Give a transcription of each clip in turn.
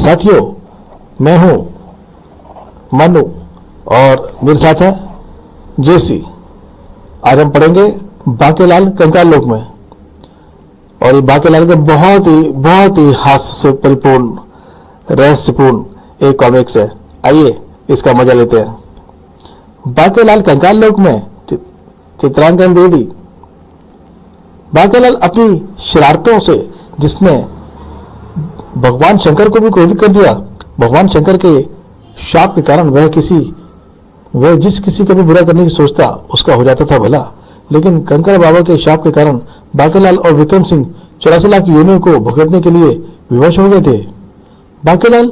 साथियों, मैं हूं मनु और मेरे साथ है जेसी। आज हम पढ़ेंगे बाकेलाल कंकाल लोक में। और ये बाकेलाल का बहुत ही हास्य से परिपूर्ण, रहस्यपूर्ण एक कॉमिक्स है। आइए इसका मजा लेते हैं। बाकेलाल कंकाल लोक में चित्रांकन बेदी। बाकेलाल अपनी शरारतों से जिसने भगवान शंकर को भी क्रोधित कर दिया। भगवान शंकर के शाप के कारण वह जिस किसी का भी बुरा करने की सोचता उसका हो जाता था भला। लेकिन कंकर बाबा के शाप के कारण बाकेलाल और विक्रम सिंह 84 लाख योनियों को भुगतने के लिए विवश हो गए थे। बाकेलाल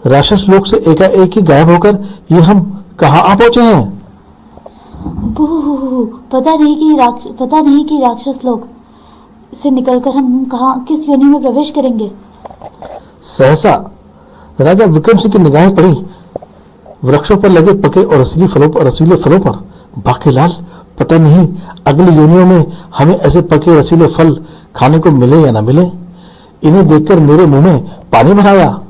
राक्षस लोक से एकाएक ही गायब होकर ये हम कहाँ आ पहुंचे हैं? पता नहीं कि राक्षस लोक से निकलकर हम कहाँ किस योनि में प्रवेश करेंगे। सहसा राजा विक्रम सिंह की निगाहें पड़ी वृक्षों पर लगे पके और रसीले फलों पर। बाकेलाल, पता नहीं अगली योनियों में हमें ऐसे पके रसीले फल खाने को मिले या ना मिले। इन्हें देखकर मेरे मुंह में पानी भर आया।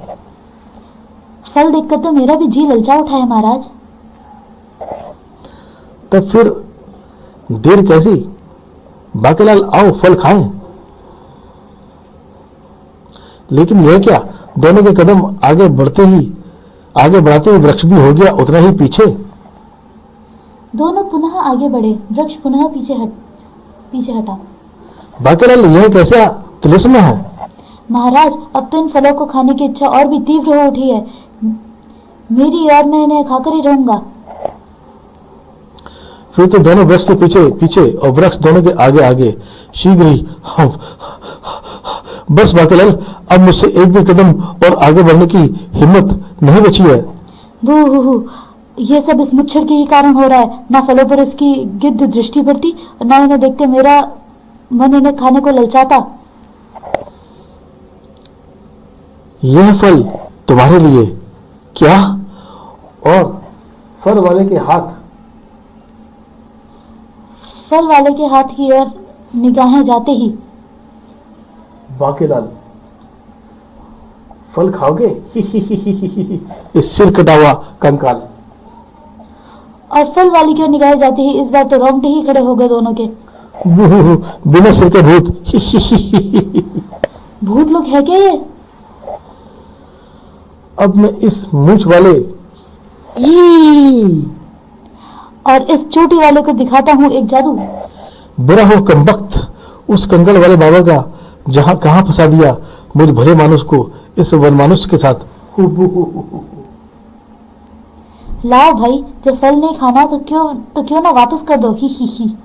फल देखकर तो मेरा भी जी ललचा उठा है महाराज। तब फिर देर कैसी? बाकेलाल, आओ फल खाएं। लेकिन यह क्या, दोनों के कदम आगे बढ़ाते ही वृक्ष भी हो गया उतना ही पीछे। दोनों पुनः आगे बढ़े, वृक्ष पुनः पीछे हटा। बाकेलाल, यह कैसा तिलिस्म है? महाराज, अब तो इन फलों को खाने की इच्छा और भी तीव्र हो उठी है मेरी, और मैं इन्हें खाकर ही रहूंगा। फिर तो दोनों वृक्ष के पीछे पीछे और वृक्ष दोनों के आगे आगे शीघ्र ही बस बाकेलाल, अब मुझसे एक भी कदम और आगे बढ़ने की हिम्मत नहीं बची है। ये सब इस मुच्छर के ही कारण हो रहा है। ना फलों पर इसकी गिद्ध दृष्टि पड़ती और ना इन्हें देखते मेरा मन इन्हें खाने को ललचाता। यह फल तुम्हारे लिए क्या? और फल वाले के हाथ की ओर निगाहें जाते ही, बाकेलाल, फल खाओगे? इस सिर कटा हुआ कंकाल। और फल वाली की ओर निगाहें जाते ही इस बार तो रोंगटे ही खड़े हो गए दोनों के। बिना सिर के भूत। भूत लोग है क्या ये? अब मैं इस मूंछ वाले और इस चोटी वाले को दिखाता हूँ एक जादू। बुरा हो कमबख्त, उस कंकड़ वाले बाबा का जहां कहां फंसा दिया मुझ भले मानुष को इस वनमानुष के साथ। लाओ भाई, जब फल नहीं खाना तो क्यों ना वापस कर दो। ही।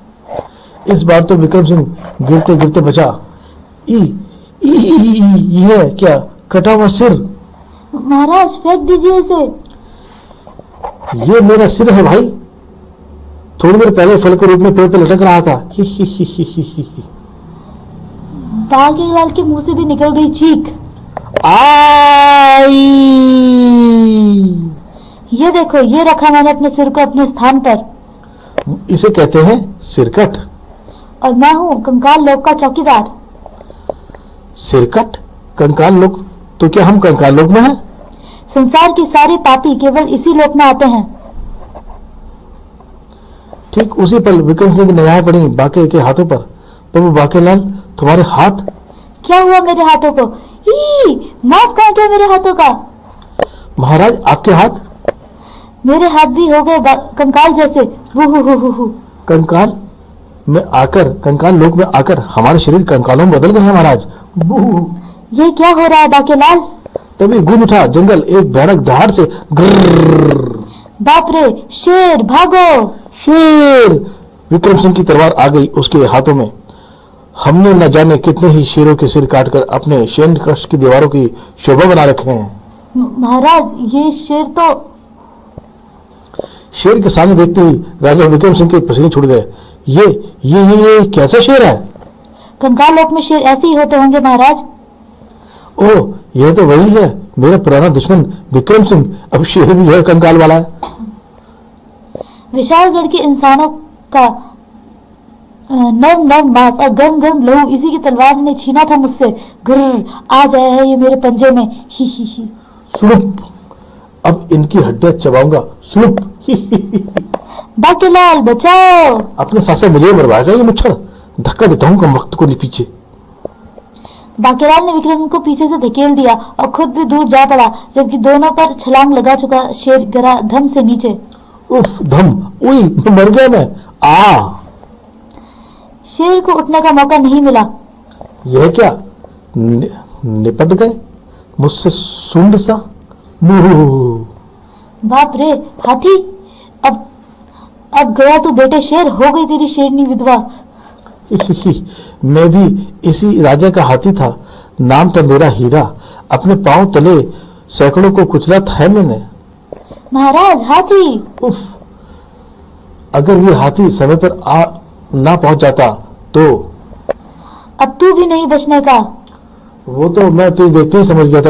इस बार तो विक्रम सिंह गिरते गिरते बचा। यह क्या, कटा हुआ सिर? महाराज, फेंक दीजिए इसे। ये मेरा सिर है भाई, थोड़ी देर पहले फल के रूप में पेड़ पे लटक रहा था। बाकेलाल के मुंह से भी निकल गई चीख। आई! ये देखो, ये रखा मैंने अपने सिर को अपने स्थान पर। इसे कहते हैं सिरकट। और मैं हूँ कंकाल लोक का चौकीदार। सिरकट? कंकाल लोक? तो क्या हम कंकाल लोक में हैं? संसार के सारे पापी केवल इसी लोक में आते हैं। ठीक उसी पल विक्रम सिंह की निगाहें पड़ी बाके के हाथों पर। प्रभु बाकेलाल, तुम्हारे हाथ? क्या हुआ मेरे हाथों को? मांस कहाँ गया मेरे हाथों का? महाराज, आपके हाथ? मेरे हाथ भी हो गए कंकाल जैसे। कंकाल लोक में आकर हमारे शरीर कंकालों में बदल गए हैं महाराज। ये क्या हो रहा है बाकेलाल? तभी गूंज उठा जंगल एक भयानक दहाड़ से। बाप रे, शेर, भागो! शेर! विक्रम सिंह की तलवार आ गई उसके हाथों में। हमने न जाने कितने ही शेरों के सिर काटकर अपने सैन्य कक्ष की दीवारों की शोभा बना रखे हैं। महाराज, ये शेर के सामने देखते ही राजा विक्रम सिंह के पसीने छूट गए। ये कैसा शेर है? कंकाल लोक में शेर ऐसे ही होते होंगे महाराज। ओह, यह तो वही है, मेरा पुराना दुश्मन विक्रम सिंह अब शेर भी है, कंकाल वाला है। विशालगढ़ के इंसानों का नम मांस और गर्म लहू इसी की तलवार ने छीना था मुझसे। ग्र आ जाया है ये मेरे पंजे में। ही। सुलुप, अब इनकी हड्डियां चबाऊंगा, सुलुप। बाकीलाल बचाओ। अपने सांसें मुझे मरवाएगा ये मुच्छर, धक्का देता हूँ कम वक्त को नहीं पीछे। बाकीलाल ने विक्रम को पीछे से धकेल दिया और खुद भी दूर जा पड़ा, जबकि दोनों पर छलांग लगा चुका शेर गिरा धम से नीचे। उफ, धम, उई, मर गया मैं। आ शेर को उठने का मौका नहीं मिला। यह क्या, निपट गए मुझसे सुंड सा। मुंह। बाप रे हाथी, अब गया तू बेटे शेर, हो गई तेरी शेरनी विधवा। मैं भी इसी राजा का हाथी था, नाम था मेरा हीरा, अपने पांव तले सैकड़ों को कुचला था मैंने। महाराज हाथी। उफ, अगर ये हाथी समय पर ना पहुंच जाता तो। अब तू भी नहीं बचने का। वो तो मैं तुझे देखते ही समझ गया था।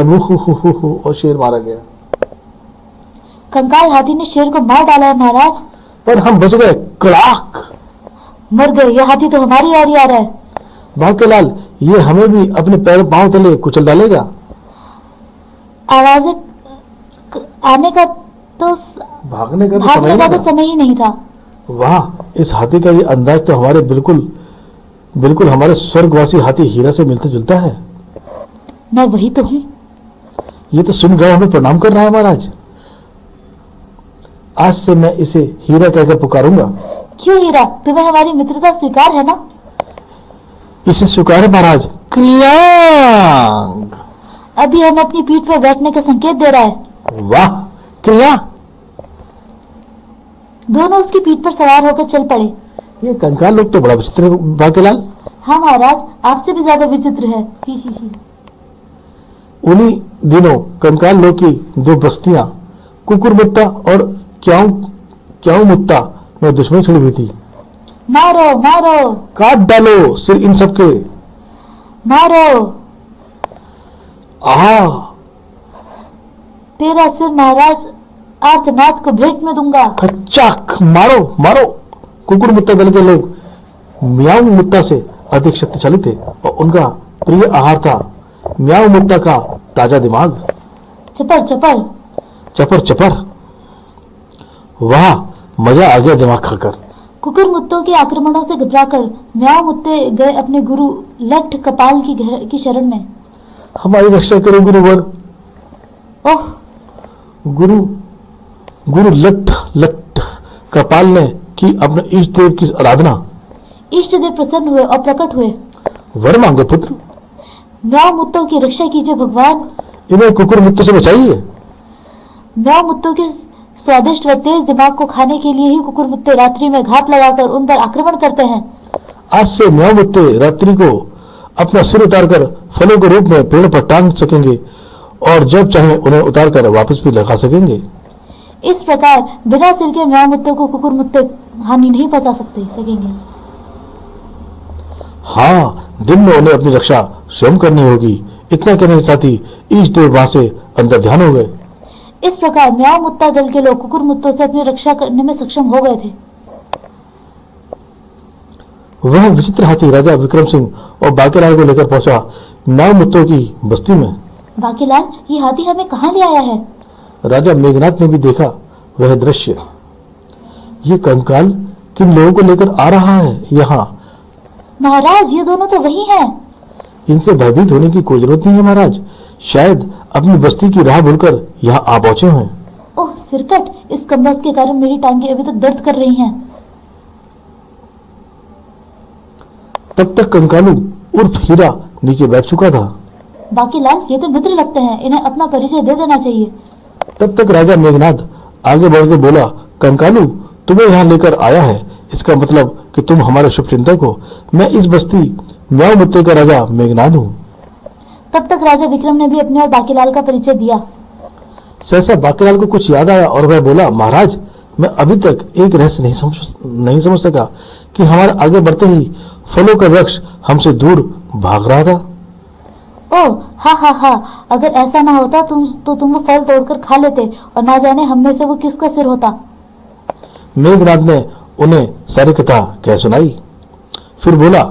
और शेर मारा गया। कंकाल हाथी ने शेर को मार डाला है महाराज। पर हम बच गए। कड़ाक, मर गए, यह हाथी तो हमारी ओर ही आ रहा है। बाकीलाल, ये हमें भी अपने पैर पांव तले कुचल डालेगा। आवाजें आने का तो भागने का भागने का तो समय ही नहीं था। वाह, इस हाथी का ये अंदाज तो हमारे बिल्कुल हमारे स्वर्गवासी हाथी हीरा से मिलता जुलता है। मैं वही तो हूँ। ये तो सुन गए हमें प्रणाम कर रहा है महाराज। आज से मैं इसे हीरा कहकर पुकारूंगा। क्यों हीरा, तुम्हें हमारी मित्रता स्वीकार है ना? इसे स्वीकार है महाराज। क्रियांग। अभी हम अपनी पीठ पर बैठने का संकेत दे रहा है। वाह, क्रिया। दोनों उसकी पीठ पर सवार होकर चल पड़े। ये कंकाल लोग तो बड़ा विचित्र है बाकीलाल। हाँ महाराज, आपसे भी ज्यादा विचित्र है। ही। उन्हीं दिनों कंकाल लोग की दो बस्तियां कुकुर मुत्ता और क्याऊ मुत्ता में दुश्मनी छिड़ी हुई थी। मारो मारो, काट डालो सिर इन सबके। मारो। तेरा सिर महाराज आर्तनाथ को भेंट में दूंगा। खच्चाक, मारो मारो। कुकुर मुत्ता दल के लोग म्याऊ मुत्ता से अधिक शक्तिशाली थे और उनका प्रिय आहार था म्याऊ मुत्ता का ताजा दिमाग। चपर चपर चपर चपर। वाह, मजा आ गया दिमाग खाकर। कुकुर मुत्तों के आक्रमणों से घबराकर म्याऊ मुत्ते गए अपने गुरु लठ कपाल की शरण में। हमारी रक्षा करो गुरुवर। ओह, गुरु लठ कपाल ने की अपने इष्ट देव की आराधना। इष्ट देव प्रसन्न हुए और प्रकट हुए। वर मांगो पुत्र। म्याऊ मुत्तों की रक्षा कीजिए भगवान। इन्हें कुकुर मुत्तों से बचाइए। म्याऊ मुत्तों के स्वादिष्ट व तेज दिमाग को खाने के लिए ही कुकुर मुत्ते रात्रि में घात लगाकर उन पर आक्रमण करते हैं। आज से म्याऊ मुत्ते रात्रि को अपना सिर उतारकर फलों के रूप में पेड़ पर टांग सकेंगे और जब चाहे उन्हें उतारकर वापस भी लगा सकेंगे। इस प्रकार बिना सिर के म्याऊ मुत्ते को कुकुर मुत्ते हानि नहीं पहुंचा सकेंगे। हाँ, दिन में उन्हें अपनी रक्षा स्वयं करनी होगी। इतना कहने के साथ ही ईश देव वहां से अंदर ध्यान हो गए। इस प्रकार म्याऊ मुत्ता दल के लोग कुकुर मुत्तों से अपनी रक्षा करने में सक्षम हो गए थे। वह विचित्र हाथी राजा विक्रम सिंह और बाकीलाल को लेकर पहुंचा म्याऊ मुत्तों की बस्ती में। बाकीलाल, ये हाथी हमें कहाँ ले आया है? राजा मेघनाथ ने भी देखा वह दृश्य। ये कंकाल किन लोगों को लेकर आ रहा है यहाँ? महाराज, ये दोनों तो वही हैं। इनसे भयभीत होने की कोई जरूरत नहीं है महाराज। शायद अपनी बस्ती की राह भूलकर यहाँ आ पहुंचे हैं। ओह सिरकट, इस कमबख्त के कारण मेरी टांगे अभी तक दर्द कर रही हैं। तब तक कंकालू उर्फ हीरा नीचे बैठ चुका था। बाकीलाल, ये तो मित्र लगते हैं, इन्हें अपना परिचय दे देना चाहिए। तब तक राजा मेघनाथ आगे बढ़ के बोला, कंकालू तुम्हें यहाँ लेकर आया है, इसका मतलब कि तुम हमारे शुभ चिंतक हो। मैं इस बस्ती म्याऊ मुत्ते का राजा मेघनाथ हूँ। तब तक राजा विक्रम ने भी अपने और बाकीलाल का परिचय दिया। सहसा बाकीलाल को कुछ याद आया और वह बोला, महाराज, मैं अभी तक एक रहस्य नहीं समझ सका कि हमारे आगे बढ़ते ही फलों का वृक्ष हमसे दूर भाग रहा था। ओह हाँ, अगर ऐसा ना होता तुम वो फल तोड़कर खा लेते और ना जाने हम में से वो किसका सिर होता। मेघनाथ ने उन्हें सारी कथा कह सुनाई। फिर बोला,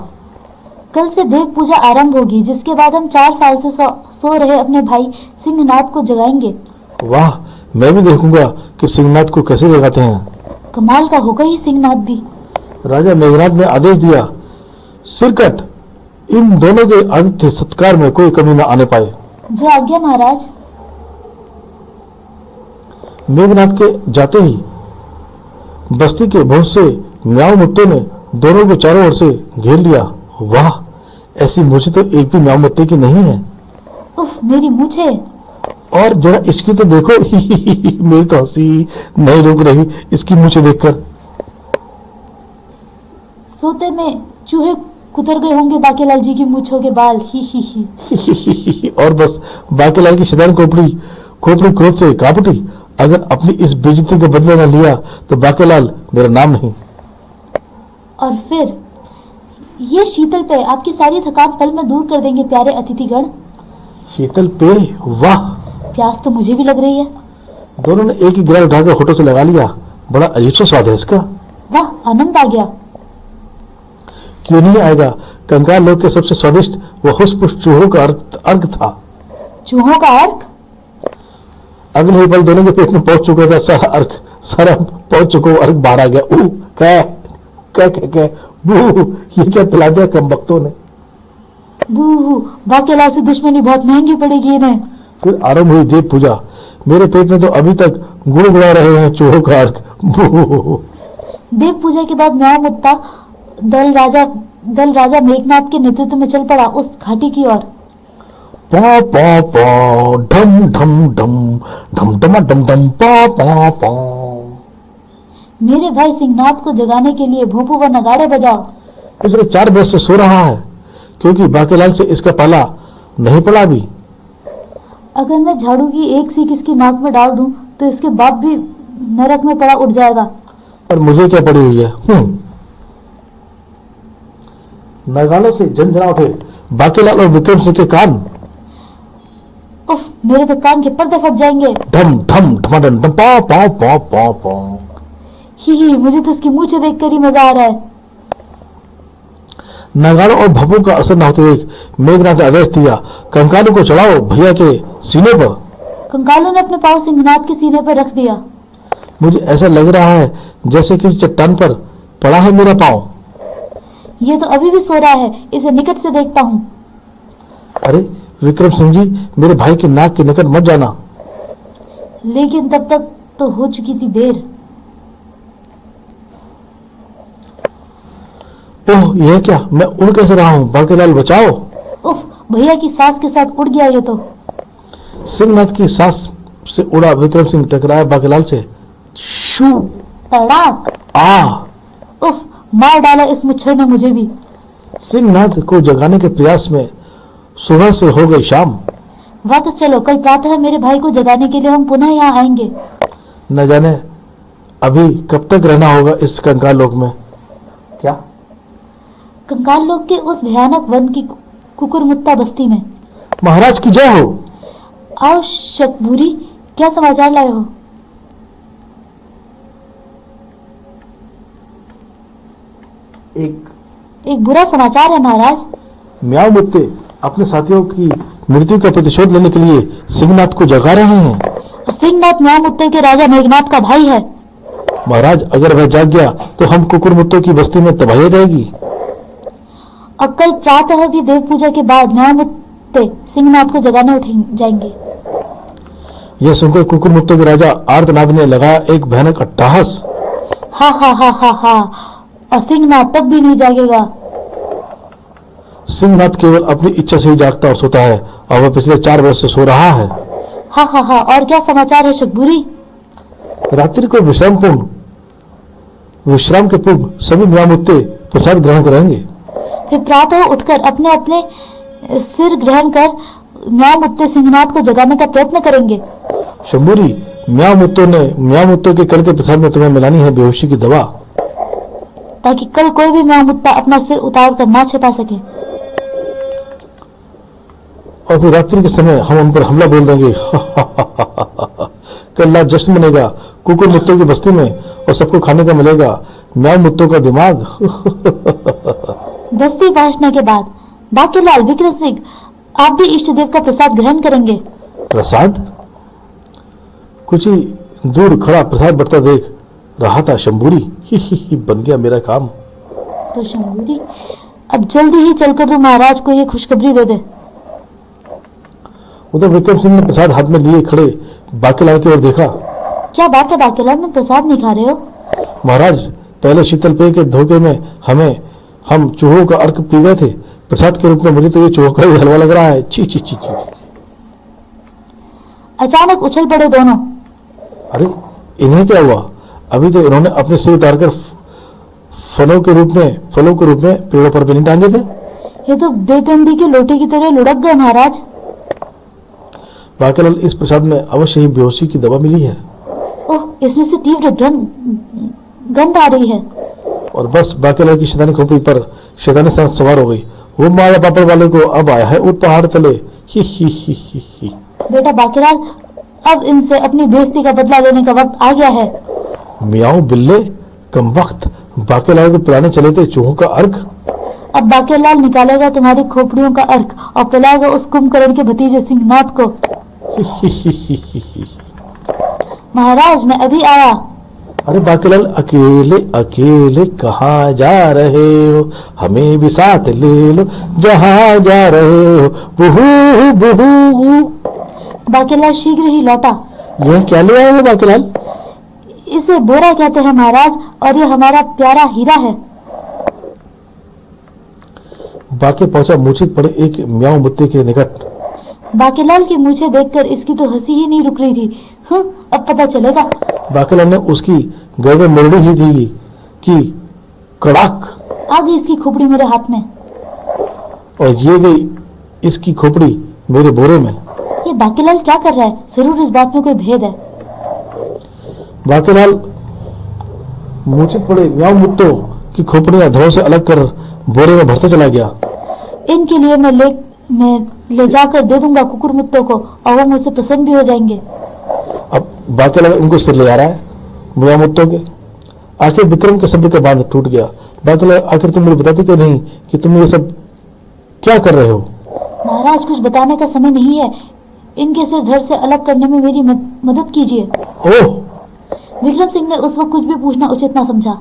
कल से देव पूजा आरंभ होगी, जिसके बाद हम 4 साल से सो रहे अपने भाई सिंहनाथ को जगाएंगे। वाह, मैं भी देखूंगा कि सिंहनाथ को कैसे जगाते हैं। कमाल का होगा ये सिंहनाथ भी। राजा मेघनाथ ने आदेश दिया, सिरकट, इन दोनों के आतिथ्य सत्कार में कोई कमी न आने पाए। जो आज्ञा महाराज। मेघनाथ के जाते ही बस्ती के बहुत से म्याऊ मुत्तों ने दोनों को चारों ओर से घेर लिया। वाह, ऐसी मूछें तो एक भी म्याऊ मुत्ते की नहीं है। उफ, मेरी मूछे। और जरा इसकी तो देखो मेरी तो हंसी नहीं रुक रही इसकी मूछें देखकर। सोते में चूहे कुतर गए होंगे बाकेलाल जी की मूछों के बाल। ही। और बस बाकेलाल की शैतान खोपड़ी क्रोध से कांप उठी। अगर अपनी इस बेइज्जती के बदले न लिया तो बाकेलाल मेरा नाम नहीं। और फिर ये शीतल पे आपकी सारी थकान पल में दूर कर देंगे प्यारे अतिथिगण। शीतल पे? वाह, प्यास तो मुझे भी लग रही है। दोनों ने एक ही गिलास उठाकर होठों से लगा लिया। बड़ा अजीब सा स्वाद है इसका। वाह, आनंद आ गया। क्यों नहीं आएगा, कंकाल लोक के सबसे स्वादिष्ट व हुष्ट-पुष्ट चूहों का अर्घ था। चूहों का अर्घ? अगले ही पल दोनों के पेट में पहुंच चुका था सारा पहुंच चुका अर्घ बाहर आ गया। क्या बू, ये क्या पिला दिया कमबख्तों ने। बू, बाकेला से दुश्मनी बहुत महंगी पड़ेगी इन्हें। फिर आरंभ हुई देव पूजा। मेरे पेट में तो अभी तक गुड़गुड़ा रहे हैं चूहों का अर्घ। देव पूजा के बाद म्याऊ मुत्ता दल राजा मेघनाथ के नेतृत्व में चल पड़ा उस घाटी की ओर। पा पा पा, ढम ढम ढम, ढम ढम ढम ढम, पा पा पा। मेरे भाई सिंहनाथ को जगाने के लिए भोंपू व नगाड़े बजाओ। पिछले 4 वर्ष से सो रहा है, क्योंकि बाकेलाल से इसका पाला नहीं पड़ा अभी। अगर मैं झाड़ू की एक सीख इसकी नाक में डाल दूं तो इसके बाप भी नरक में पड़ा उठ जाएगा। और मुझे क्या पड़ी हुई है। नगाड़ों से झंझना उठे बाकेलाल और विक्रम सिंह के कान। उफ, मेरे तो कान के पर्दे फट जाएंगे। ढम ढम ढमाडम ढम पा पा पा पा पा। ही, मुझे तो इसकी मूंछें देखकर ही मजा आ रहा है। नगाड़ों और भभू का असर न होते देख मेघनाथ ने आदेश दिया, कंकालों को चढ़ाओ भैया के सीने पर। कंकालों ने अपने पांव सिंहनाथ के सीने पर रख दिया। मुझे ऐसा लग रहा है जैसे किसी चट्टान पर पड़ा है मेरा पांव। ये तो अभी भी सो रहा है, इसे निकट से देखता हूँ। अरे विक्रम सिंह जी, मेरे भाई के नाक के निकट मत जाना। लेकिन तब तक तो हो चुकी थी देर। ओह, यह क्या, मैं उड़ कैसे रहा हूँ? बाकेलाल बचाओ। उफ, भैया की सांस के साथ उड़ गया ये तो। सिंहनाथ की सांस से उड़ा विक्रम सिंह टकराया बाकेलाल से। शू, तड़ाक। उफ, मार डाला इस मुच्छर ने मुझे भी। सिंहनाथ को जगाने के प्रयास में सुबह से हो गई शाम। वापस चलो, कल प्रातः मेरे भाई को जगाने के लिए हम पुनः यहाँ आएंगे। न जाने अभी कब तक रहना होगा इस कंकाल लोक में। क्या? कंकाल लोक के उस भयानक वन की कुकुरमुत्ता बस्ती में। महाराज की जय हो। आओ शकभूरी, क्या समाचार लाए हो? एक बुरा समाचार है महाराज। म्याऊ मुत्ते अपने साथियों की मृत्यु का प्रतिशोध लेने के लिए सिंहनाथ को जगा रहे हैं। सिंहनाथ म्याऊ मुत्ते के राजा मेघनाथ का भाई है। महाराज, अगर वह जाग गया तो हम कुकुरमुत्तों की बस्ती में तबाही रहेगी। और कल प्रातः भी देव पूजा के बाद म्याऊ मुत्ते सिंहनाथ को जगाने उठ जाएंगे। यह सुनकर कुकुरमुत्तों के राजा आर्तनाद ने लगाया एक भयानक अट्टहास। हा हा हा हा हा। और सिंहनाथ तब भी नहीं जागेगा। सिंहनाथ केवल अपनी इच्छा से ही जागता और सोता है, और वह पिछले 4 वर्ष से सो रहा है। हा हा हा। और क्या समाचार है शकभूरी? रात्रि को विश्राम के पूर्व सभी म्याऊ मुत्ते प्रसाद ग्रहण करेंगे। फिर प्रातः उठकर अपने अपने सिर ग्रहण कर म्याऊ मुत्ते सिंहनाथ को जगाने का प्रयत्न करेंगे। शंभूरी, म्याऊ मुत्तों के कल के प्रसाद में तुम्हें मिलानी है बेहोशी की दवा, ताकि कल कोई भी म्याऊ मुत्ता अपना सिर उतार कर ना छिपा सके। और फिर रात्रि के समय हम उन पर हमला बोल देंगे। कल रात जश्न मनेगा कुकुर मुत्तों की बस्ती में, और सबको खाने का मिलेगा म्याऊ मुत्तों का दिमाग। बस्ती पहुंचने के बाद बाकेलाल, विक्रम सिंह, आप भी इष्ट देव का प्रसाद ग्रहण करेंगे। प्रसाद? कुछ ही दूर खड़ा प्रसाद बरता देख रहा था शंभूरी। ही बन गया मेरा काम। तो शंभूरी अब जल्दी ही चलकर तो महाराज को ये खुशखबरी दे दे। उधर विक्रम सिंह ने प्रसाद हाथ में लिए खड़े बाकेलाल की ओर देखा। क्या बात है बाकेलाल, में प्रसाद नहीं खा रहे हो? महाराज, पहले शीतल पेय के धोखे में हम चूहों का अर्क पी गए थे। प्रसाद के रूप में मुझे तो ये चूहों का ही हलवा लग रहा है। ची ची ची ची। अचानक उछल पड़े दोनों। अरे इन्हें क्या हुआ? अभी तो इन्होंने अपने सिर उतारकर फलों के रूप में पेड़ों पर भी नहीं टांगे थे। ये तो बेबंदी के लोटे की तरह लुढ़क गए महाराज। बाकेलाल, इस प्रसाद में अवश्य ही बेहोशी की दवा मिली है। ओह, इसमें से तीव्र गंध आ रही है। और बस बाकेलाल की शैतानी खोपड़ी पर शैतानी सवार हो गई। वो माया पापड़ वाले को अब आया है उस पहाड़ तले। ही। बेटा बाकेलाल, अब इनसे अपनी बेइज्जती का बदला लेने का वक्त आ गया है। मियाओ बिल्ले, कम वक्त बाकेलाल को पिलाने चले थे चूहों का अर्क। अब बाकेलाल निकालेगा तुम्हारी खोपड़ियों का अर्क और पिलाएगा उस कुंभकर्ण के भतीजे सिंहनाथ को। महाराज, मैं अभी आया। अरे बाकेलाल, अकेले अकेले कहाँ जा रहे हो? हमें भी साथ ले लो जहाँ जा रहे हो। बुहू बुहू। बाकेलाल शीघ्र ही लौटा। यह क्या ले आए हो बाकेलाल? इसे बोरा कहते हैं महाराज, और ये हमारा प्यारा हीरा है। बाके पहुंचा मूर्छित पड़े एक म्याऊं मुत्ते के निकट। बाकेलाल की मूछें देखकर इसकी तो हंसी ही नहीं रुक रही थी। अब पता चलेगा। बाकेलाल ने उसकी गर्दन मोड़ी ही थी कि कड़ाक आ गई इसकी खोपड़ी मेरे हाथ में। और ये गई इसकी खोपड़ी मेरे बोरे में। ये बाकेलाल क्या कर रहा है? जरूर इस बात में कोई भेद है। बाकेलाल मूर्छित पड़े म्याऊं मुत्तों की खोपड़ियां धड़ों से अलग कर बोरे में भरता चला गया। इनके लिए मैं ले जाकर दे दूंगा कुकुर मुत्तों को, और वो मुझसे प्रसन्न भी हो जाएंगे। अब बाकेलाल इनको सिर ले आ रहा है म्याऊं मुत्तों के। आखिर विक्रम के सब्र का बांध टूट गया। बाकेलाल, आखिर तुम मुझे बताते क्यों नहीं कि तुम ये सब क्या कर रहे हो? महाराज, कुछ बताने का समय नहीं है। इनके सिर धड़ से अलग करने में मेरी मदद कीजिए। ओह! विक्रम सिंह ने उस वक्त कुछ भी पूछना उचित ना समझा।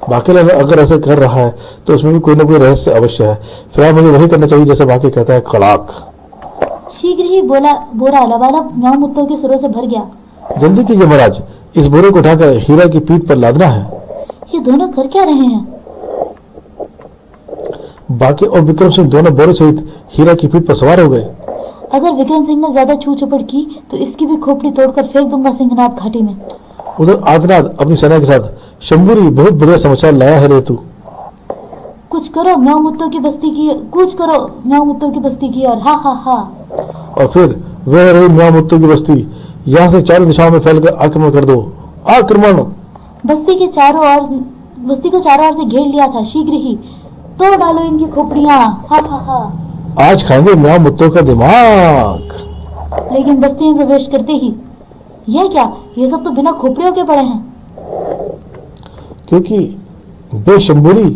बाकेलाल अगर ऐसा कर रहा है तो उसमें भी कोई ना कोई रहस्य अवश्य है। फिलहाल मुझे वही करना चाहिए जैसे बाकी कहता है, कड़ाक। शीघ्र ही बोरा लबालब म्याऊं मुत्तों के सिरों से भर गया। जल्दी कीजिए महाराज, इस बोरे को उठाकर हीरा की पीठ पर लादना है। ये दोनों कर क्या रहे हैं? बाकी और विक्रम सिंह दोनों बोरे सहित हीरा की पीठ पर सवार हो गए। अगर विक्रम सिंह ने ज्यादा छू चपड़ की तो इसकी भी खोपड़ी तोड़कर फेंक दूंगा सिंहनाथ घाटी में। उधर आदिनाथ अपनी सेना के साथ, शंभूरी, बहुत बढ़िया समाचार लाया है रे तू। कुछ करो म्याऊं मुत्तों की बस्ती की, कुछ करो म्याऊं मुत्तों की बस्ती की। और हा। और फिर वह रही म्याऊं मुत्तों की बस्ती। यहाँ से चारों दिशाओं में फैलकर आक्रमण कर दो। आक्रमण! बस्ती को चारों ओर से घेर लिया था। शीघ्र ही तोड़ डालो इनकी खोपड़ियां। हा। आज खाएंगे म्याऊं मुत्तों का दिमाग। लेकिन बस्ती में प्रवेश करते ही, यह क्या? ये सब तो बिना खोपड़ियों के पड़े हैं। क्योंकि बे शंभूरी,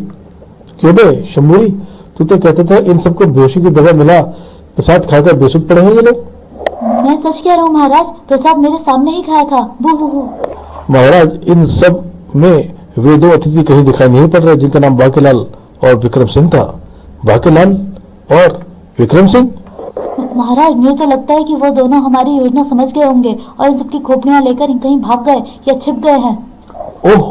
क्यों बे शंभूरी, तू तो कहते थे इन सबको बेहोशी की दवा मिला, प्रसाद खाकर बेसुध पड़े हैं ये लोग। मैं सच कह रहा हूँ महाराज, प्रसाद मेरे सामने ही खाया था। बू। महाराज, इन सब में वे दो अतिथि कहीं दिखाई नहीं पड़ रहे जिनका नाम बाकेलाल और विक्रम सिंह था। बाकेलाल और विक्रम सिंह? महाराज, मुझे तो लगता है कि वो दोनों हमारी योजना समझ गए होंगे और इन सबकी खोपड़ियां लेकर कहीं भाग गए या छिप गए हैं। ओह!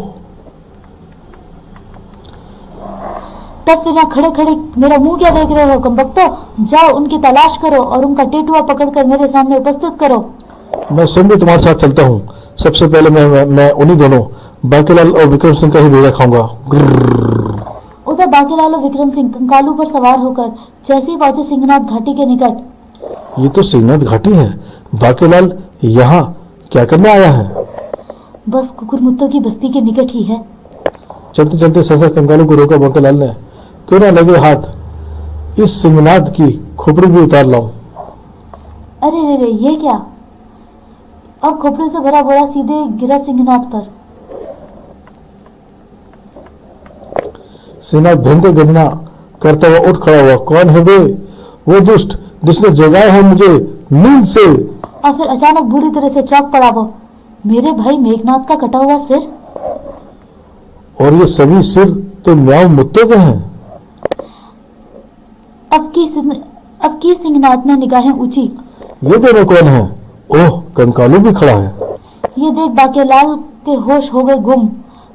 तब फिर यहाँ खड़े खड़े मेरा मुंह क्या देख रहे हो कमबख्तो? जाओ उनकी तलाश करो और उनका टेटुआ पकड़कर मेरे सामने उपस्थित करो। मैं स्वयं भी तुम्हारे साथ चलता हूँ। सबसे पहले मैं उन्हीं दोनों बाकेलाल और विक्रम सिंह का ही भेजा खाऊंगा। उधर बाकेलाल और विक्रम सिंह कंकालू पर सवार होकर जैसे ही पहुंचे सिंहनाथ घाटी के निकट। ये तो सिंहनाथ घाटी है। बाकेलाल यहाँ क्या करने आया है? बस कुकुरमुत्तों की बस्ती के निकट ही है। चलते चलते सहसा कंगालू को रोका बाकेलाल ने। क्यों ना लगे हाथ, इस सिंहनाथ की खोपड़ी भी उतार लाऊं। अरे रे, ये क्या? अब खोपड़ी से भरा बोरा सीधे गिरा सिंहनाथ पर। सिंहनाथ भयंकर गर्जना करता हुआ उठ खड़ा हुआ। कौन है वे? वो दुष्ट जिसने जगाया है मुझे नींद से। और फिर अचानक बुरी तरह से चौंक पड़ा वो। मेरे भाई मेघनाथ का कटा हुआ सिर। और ये सभी सिर तो म्याऊं मुत्तों के हैं। अब की सिंहनाथ ने निगाहें ऊंची। ये दोनों कौन है? ओह, कंकालू भी खड़ा है। ये देख बाकेलाल के होश हो गए गुम।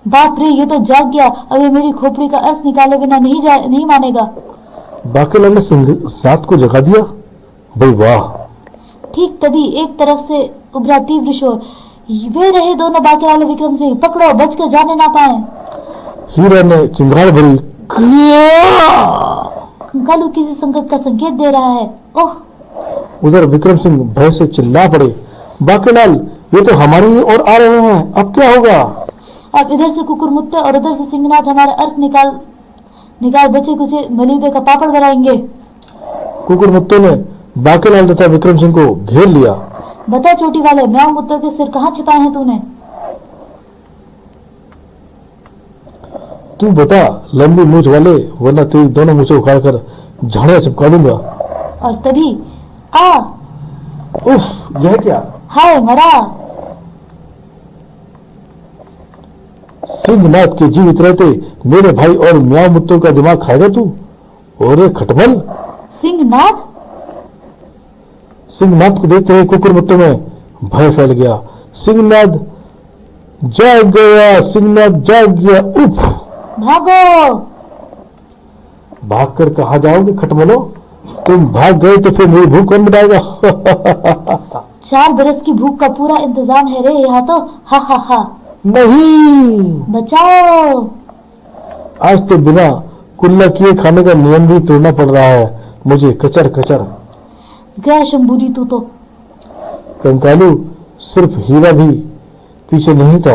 बाप रे, ये तो जाग गया। अब ये मेरी खोपड़ी का अर्थ निकाले बिना नहीं मानेगा। बाकेलाल ने सिंहनाथ को जगा दिया। भाई वाह। ठीक तभी एक तरफ से उभरा तीव्र शोर। वे रहे दोनों बाकेलाल और विक्रम सिंह। पकड़ो, बचकर जाने ना पाए। हीरा ने चिंगार भरी। कंकालू किसी संकट का संकेत दे रहा है। ओह! उधर विक्रम सिंह भय से चिल्ला पड़े। बाकेलाल, ये तो हमारी ही ओर आ रहे हैं, अब क्या होगा? अब इधर से कुकुरमुत्ते और उधर से सिंहनाथ हमारे अर्थ निकाल बचे कुचे मलीदे का पापड़ बनाएंगे। कुकुरमुत्तों ने बाकेलाल तथा विक्रम सिंह को घेर लिया। बता चोटी वाले, म्याऊं मुत्ते के सिर कहाँ छिपाए हैं तूने? तू बता लंबी मूछ वाले, वरना तेरी दोनों मूछें उखाड़कर झाड़ियां चिपका दूंगा। और तभी आ! उफ, यह क्या? हाय मरा! सिंहनाथ के जीवित रहते मेरे भाई और म्याऊं मुत्तों का दिमाग खाएगा तू? और खटमल! सिंहनाथ को देखते हुए कुकुरमुत्तों में भय फैल गया। सिंहनाथ जाग गया, सिंहनाथ जाग गया। उफ! भागो! भागकर कहाँ जाओगे खटमलो? तुम भाग गए तो फिर मेरी भूख कौन मिटाएगा? 4 बरस की भूख का पूरा इंतजाम है रे यहाँ तो। हा हा हा। नहीं, बचाओ! आज तो बिना कुल्ला किए खाने का नियम भी तोड़ना पड़ रहा है मुझे। कचर कचर गया शंबूरी तू तो। कंकालू सिर्फ हीरा भी पीछे नहीं था,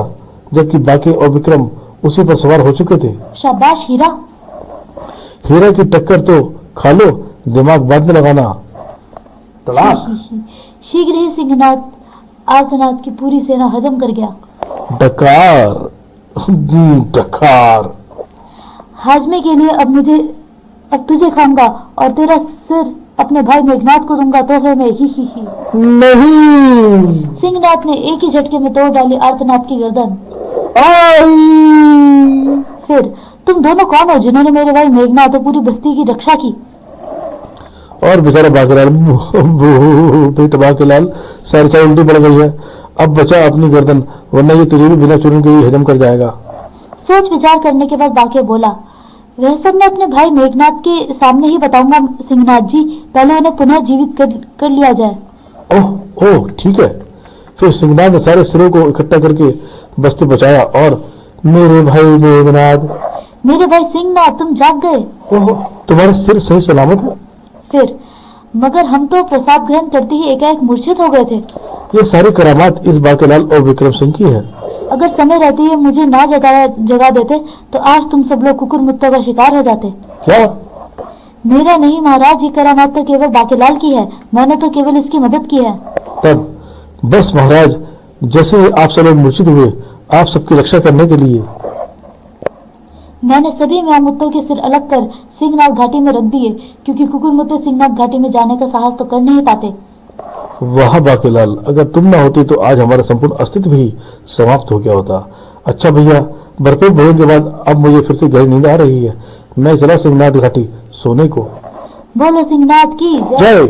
जबकि बाकी और विक्रम उसी पर सवार हो चुके थे। शाबाश हीरा। हीरा की टक्कर तो खा लो, दिमाग बाद में लगाना। तलाक! शीघ्र ही सिंहनाथ आर्तनाद की पूरी सेना हजम कर गया। डकार! डकार! हाजमे के लिए अब तुझे खाऊंगा और तेरा सिर अपने भाई मेघनाथ को दूंगा तोहफे में। ही। नहीं! सिंहनाथ ने एक ही झटके में तोड़ डाली आर्तनाद की गर्दन। फिर तुम दोनों कौन हो जिन्होंने मेरे भाई मेघनाथ और पूरी बस्ती की रक्षा की? और बेचारा बाकेलाल, बेटा बाकेलाल, सारी चाय उल्टी पड़ गई है। अब बचा अपनी गर्दन, वरना ये तुझे भी बिना चूरन के ही हजम कर जाएगा। सोच विचार करने के बाद बाके बोला, वह सब मैं अपने भाई मेघनाथ के सामने ही बताऊंगा सिंहनाथ जी। पहले उन्हें पुनः जीवित कर लिया जाए। ओह, ठीक है। फिर सिंहनाथ ने सारे सिरों को इकट्ठा करके बस्ती बचाया। और मेरे भाई मेघनाथ, मेरे भाई सिंहनाथ, तुम जाग गए। ओह, तुम्हारे सिर सही सलामत है। फिर मगर हम तो प्रसाद ग्रहण करते ही एकाएक मूर्छित हो गए थे। ये सारी करामात इस बाकेलाल और विक्रम सिंह की है। अगर समय रहते ही मुझे ना जगा देते तो आज तुम सब लोग कुकुरमुत्तों का शिकार हो जाते। क्या? मेरा नहीं महाराज, ये करामात तो केवल बाकेलाल की है। मैंने तो केवल इसकी मदद की है। तब बस महाराज, जैसे ही आप सब लोग मूर्छित हुए, आप सबकी रक्षा करने के लिए मैंने सभी म्यामुत्तों के सिर अलग कर सिंहनाथ घाटी में रख दिए, क्योंकि कुकुरमुत्ते सिंहनाथ घाटी में जाने का साहस तो कर नहीं पाते। वाह बाकेलाल, अगर तुम ना होती तो आज हमारा संपूर्ण अस्तित्व ही समाप्त हो गया होता। अच्छा भैया, भरपेट भोजन के बाद अब मुझे फिर से गहरी नींद आ रही है। मैं चला सिंहनाथ घाटी सोने को। बोलो सिंहनाथ की जय,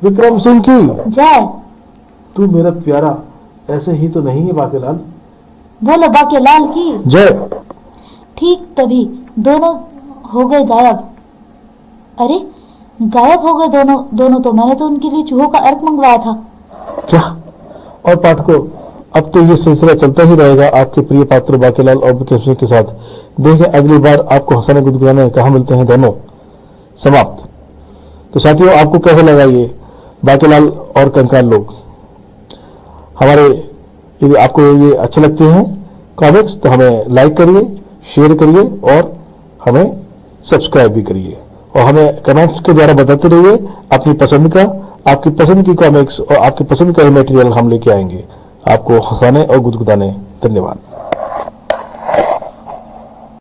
विक्रम सिंह की जय। तू मेरा प्यारा ऐसे ही तो नहीं है बाकेलाल। बोलो बाकेलाल की जय। ठीक तभी दोनों हो गए गायब। अरे गायब हो गए दोनों तो मैंने तो उनके लिए चूहों का अर्क मंगवाया था। क्या? और पाठकों, अब तो ये सिलसिला चलता ही रहेगा आपके प्रिय पात्र बाकेलाल और विक्रम सिंह के साथ। देखें अगली बार आपको हंसाने गुदगुदाने कहाँ मिलते हैं दोनों। समाप्त। तो साथियों, आपको कैसा लगा ये बाकेलाल और कंकाल लोग? हमारे यदि आपको ये अच्छे लगते हैं कॉमिक्स तो हमें लाइक करिए, शेयर करिए और हमें सब्सक्राइब भी करिए। और हमें कमेंट्स के द्वारा बताते रहिए अपनी पसंद का, आपकी पसंद की कॉमिक्स और आपकी पसंद का मटेरियल हम लेके आएंगे आपको हंसाने और गुदगुदाने। धन्यवाद।